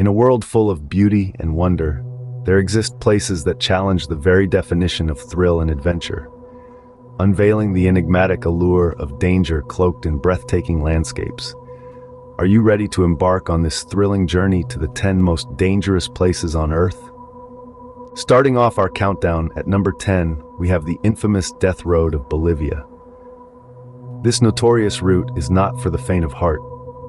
In a world full of beauty and wonder, there exist places that challenge the very definition of thrill and adventure, unveiling the enigmatic allure of danger cloaked in breathtaking landscapes. Are you ready to embark on this thrilling journey to the 10 most dangerous places on Earth? Starting off our countdown at number 10, we have the infamous Death Road of Bolivia. This notorious route is not for the faint of heart.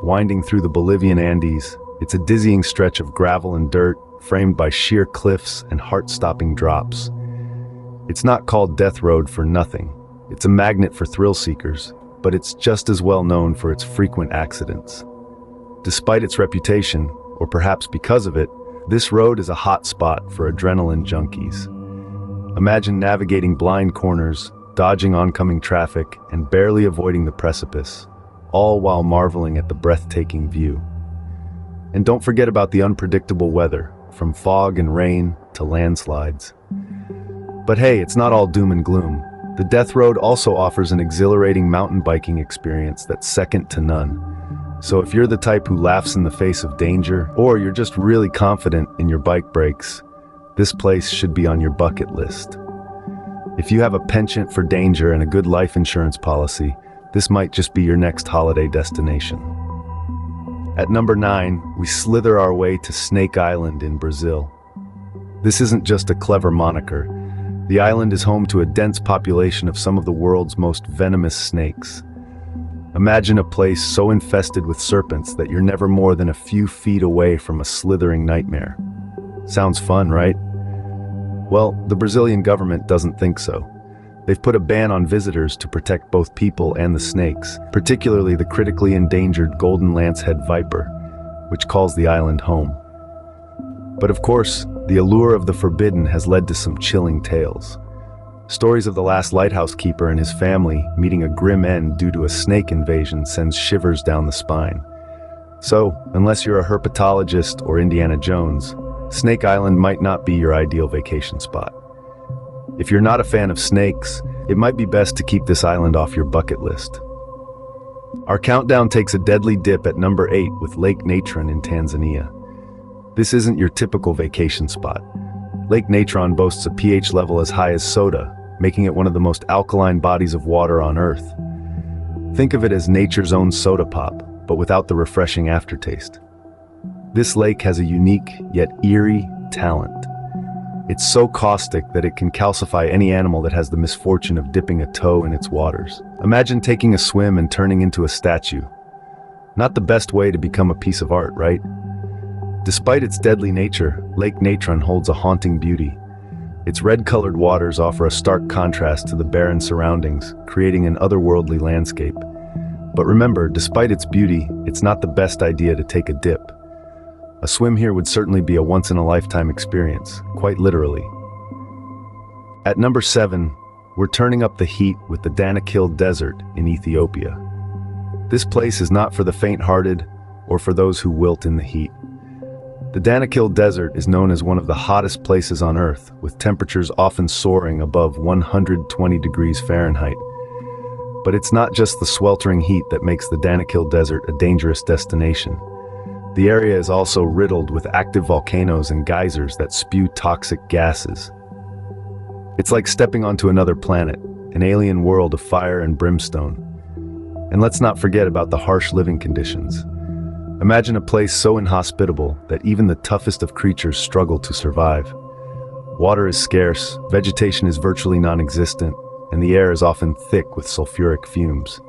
Winding through the Bolivian Andes, it's a dizzying stretch of gravel and dirt, framed by sheer cliffs and heart-stopping drops. It's not called Death Road for nothing. It's a magnet for thrill seekers, but it's just as well known for its frequent accidents. Despite its reputation, or perhaps because of it, this road is a hot spot for adrenaline junkies. Imagine navigating blind corners, dodging oncoming traffic, and barely avoiding the precipice, all while marveling at the breathtaking view. And don't forget about the unpredictable weather, from fog and rain to landslides. But hey, it's not all doom and gloom. The Death Road also offers an exhilarating mountain biking experience that's second to none. So if you're the type who laughs in the face of danger, or you're just really confident in your bike brakes, this place should be on your bucket list. If you have a penchant for danger and a good life insurance policy, this might just be your next holiday destination. At number 9, we slither our way to Snake Island in Brazil. This isn't just a clever moniker. The island is home to a dense population of some of the world's most venomous snakes. Imagine a place so infested with serpents that you're never more than a few feet away from a slithering nightmare. Sounds fun, right? Well, the Brazilian government doesn't think so. They've put a ban on visitors to protect both people and the snakes, particularly the critically endangered golden lancehead viper, which calls the island home. But of course, the allure of the forbidden has led to some chilling tales. Stories of the last lighthouse keeper and his family meeting a grim end due to a snake invasion sends shivers down the spine. So, unless you're a herpetologist or Indiana Jones, Snake Island might not be your ideal vacation spot. If you're not a fan of snakes, it might be best to keep this island off your bucket list. Our countdown takes a deadly dip at number 8 with Lake Natron in Tanzania. This isn't your typical vacation spot. Lake Natron boasts a pH level as high as soda, making it one of the most alkaline bodies of water on Earth. Think of it as nature's own soda pop, but without the refreshing aftertaste. This lake has a unique, yet eerie, talent. It's so caustic that it can calcify any animal that has the misfortune of dipping a toe in its waters. Imagine taking a swim and turning into a statue. Not the best way to become a piece of art, right? Despite its deadly nature, Lake Natron holds a haunting beauty. Its red-colored waters offer a stark contrast to the barren surroundings, creating an otherworldly landscape. But remember, despite its beauty, it's not the best idea to take a dip. A swim here would certainly be a once-in-a-lifetime experience, quite literally. At number 7, we're turning up the heat with the Danakil Desert in Ethiopia. This place is not for the faint-hearted or for those who wilt in the heat. The Danakil Desert is known as one of the hottest places on Earth, with temperatures often soaring above 120 degrees Fahrenheit. But it's not just the sweltering heat that makes the Danakil Desert a dangerous destination. The area is also riddled with active volcanoes and geysers that spew toxic gases. It's like stepping onto another planet, an alien world of fire and brimstone. And let's not forget about the harsh living conditions. Imagine a place so inhospitable that even the toughest of creatures struggle to survive. Water is scarce, vegetation is virtually non-existent, and the air is often thick with sulfuric fumes.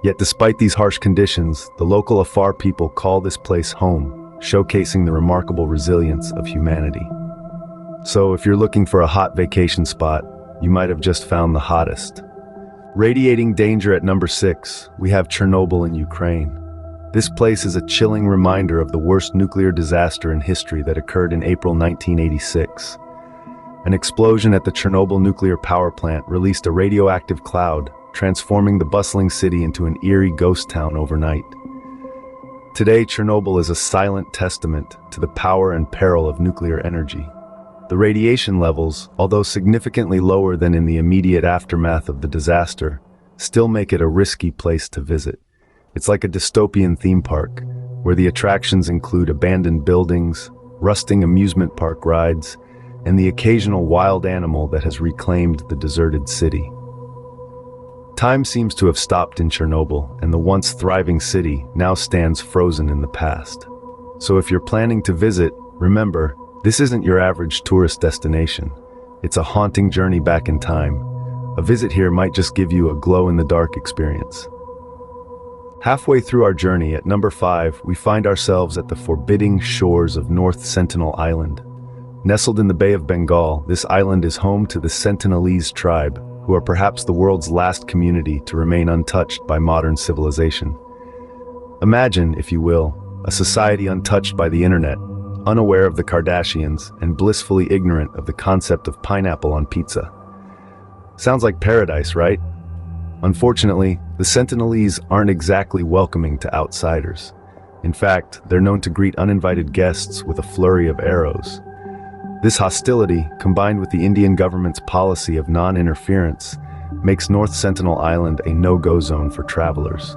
Yet despite these harsh conditions, the local Afar people call this place home, showcasing the remarkable resilience of humanity. So if you're looking for a hot vacation spot, you might have just found the hottest. Radiating danger at number 6, we have Chernobyl in Ukraine. This place is a chilling reminder of the worst nuclear disaster in history that occurred in April 1986. An explosion at the Chernobyl nuclear power plant released a radioactive cloud, transforming the bustling city into an eerie ghost town overnight. Today, Chernobyl is a silent testament to the power and peril of nuclear energy. The radiation levels, although significantly lower than in the immediate aftermath of the disaster, still make it a risky place to visit. It's like a dystopian theme park, where the attractions include abandoned buildings, rusting amusement park rides, and the occasional wild animal that has reclaimed the deserted city. Time seems to have stopped in Chernobyl, and the once thriving city now stands frozen in the past. So if you're planning to visit, remember, this isn't your average tourist destination. It's a haunting journey back in time. A visit here might just give you a glow-in-the-dark experience. Halfway through our journey, at number 5, we find ourselves at the forbidding shores of North Sentinel Island. Nestled in the Bay of Bengal, this island is home to the Sentinelese tribe, who are perhaps the world's last community to remain untouched by modern civilization. Imagine, if you will, a society untouched by the internet, unaware of the Kardashians, and blissfully ignorant of the concept of pineapple on pizza. Sounds like paradise, right? Unfortunately, the Sentinelese aren't exactly welcoming to outsiders. In fact, they're known to greet uninvited guests with a flurry of arrows. This hostility, combined with the Indian government's policy of non-interference, makes North Sentinel Island a no-go zone for travelers.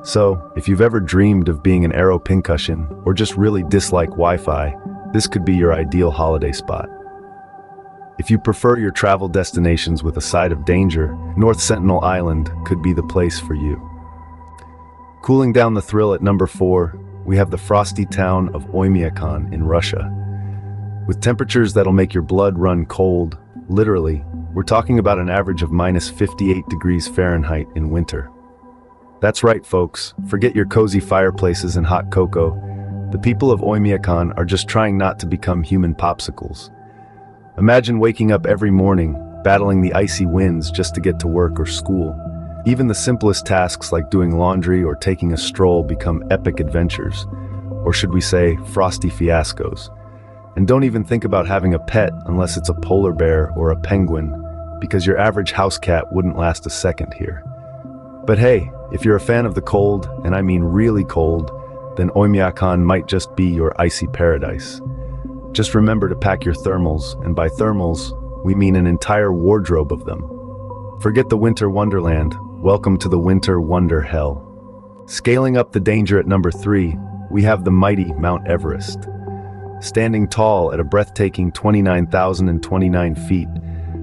So, if you've ever dreamed of being an arrow pincushion, or just really dislike Wi-Fi, this could be your ideal holiday spot. If you prefer your travel destinations with a side of danger, North Sentinel Island could be the place for you. Cooling down the thrill at number 4, we have the frosty town of Oymyakon in Russia. With temperatures that'll make your blood run cold, literally, we're talking about an average of minus 58 degrees Fahrenheit in winter. That's right, folks, forget your cozy fireplaces and hot cocoa. The people of Oymyakon are just trying not to become human popsicles. Imagine waking up every morning, battling the icy winds just to get to work or school. Even the simplest tasks like doing laundry or taking a stroll become epic adventures, or should we say, frosty fiascos. And don't even think about having a pet unless it's a polar bear or a penguin, because your average house cat wouldn't last a second here. But hey, if you're a fan of the cold, and I mean really cold, then Oymyakon might just be your icy paradise. Just remember to pack your thermals, and by thermals, we mean an entire wardrobe of them. Forget the winter wonderland, welcome to the winter wonder hell. Scaling up the danger at number 3, we have the mighty Mount Everest. Standing tall at a breathtaking 29,029 feet,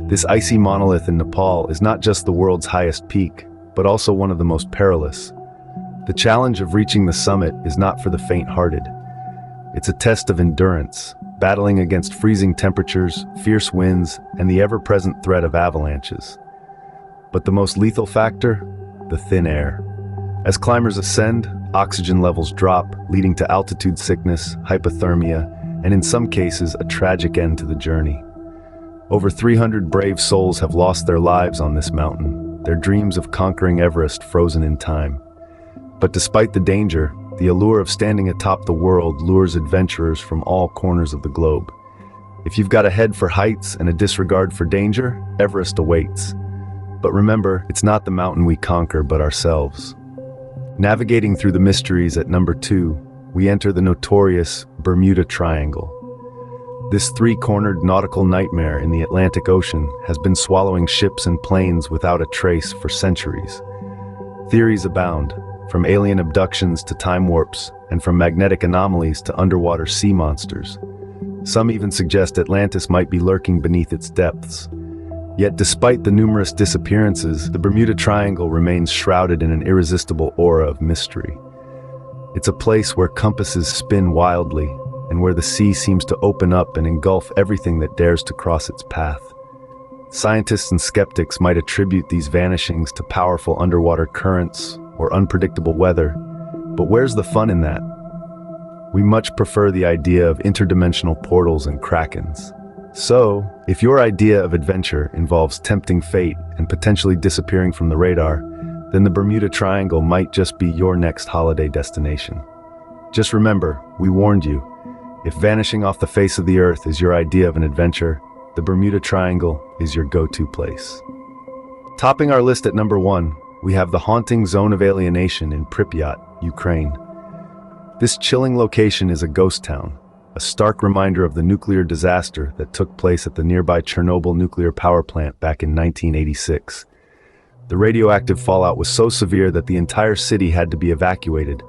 this icy monolith in Nepal is not just the world's highest peak, but also one of the most perilous. The challenge of reaching the summit is not for the faint-hearted. It's a test of endurance, battling against freezing temperatures, fierce winds, and the ever-present threat of avalanches. But the most lethal factor? The thin air. As climbers ascend, oxygen levels drop, leading to altitude sickness, hypothermia, and in some cases, a tragic end to the journey. Over 300 brave souls have lost their lives on this mountain, their dreams of conquering Everest frozen in time. But despite the danger, the allure of standing atop the world lures adventurers from all corners of the globe. If you've got a head for heights and a disregard for danger, Everest awaits. But remember, it's not the mountain we conquer, but ourselves. Navigating through the mysteries at number 2, we enter the notorious Bermuda Triangle. This three-cornered nautical nightmare in the Atlantic Ocean has been swallowing ships and planes without a trace for centuries. Theories abound, from alien abductions to time warps, and from magnetic anomalies to underwater sea monsters. Some even suggest Atlantis might be lurking beneath its depths. Yet despite the numerous disappearances, the Bermuda Triangle remains shrouded in an irresistible aura of mystery. It's a place where compasses spin wildly, and where the sea seems to open up and engulf everything that dares to cross its path. Scientists and skeptics might attribute these vanishings to powerful underwater currents or unpredictable weather, but where's the fun in that? We much prefer the idea of interdimensional portals and krakens. So, if your idea of adventure involves tempting fate and potentially disappearing from the radar, then the Bermuda Triangle might just be your next holiday destination. Just remember, we warned you. If vanishing off the face of the earth is your idea of an adventure, the Bermuda Triangle is your go-to place. Topping our list at number 1, we have the haunting zone of alienation in Pripyat, Ukraine. This chilling location is a ghost town, a stark reminder of the nuclear disaster that took place at the nearby Chernobyl nuclear power plant back in 1986. The radioactive fallout was so severe that the entire city had to be evacuated,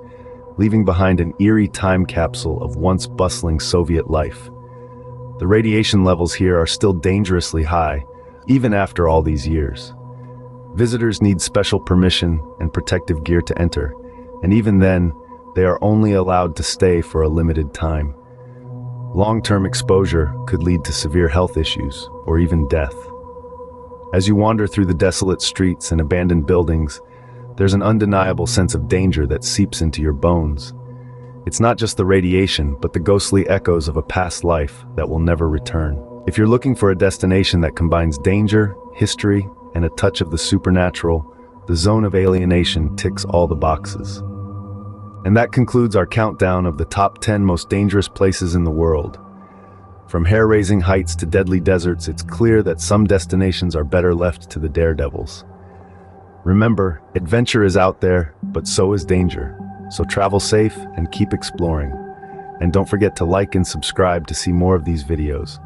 leaving behind an eerie time capsule of once bustling Soviet life. The radiation levels here are still dangerously high, even after all these years. Visitors need special permission and protective gear to enter, and even then, they are only allowed to stay for a limited time. Long-term exposure could lead to severe health issues or even death. As you wander through the desolate streets and abandoned buildings, there's an undeniable sense of danger that seeps into your bones. It's not just the radiation, but the ghostly echoes of a past life that will never return. If you're looking for a destination that combines danger, history, and a touch of the supernatural, the Zone of Alienation ticks all the boxes. And that concludes our countdown of the top 10 most dangerous places in the world. From hair-raising heights to deadly deserts, it's clear that some destinations are better left to the daredevils. Remember, adventure is out there, but so is danger. So travel safe and keep exploring. And don't forget to like and subscribe to see more of these videos.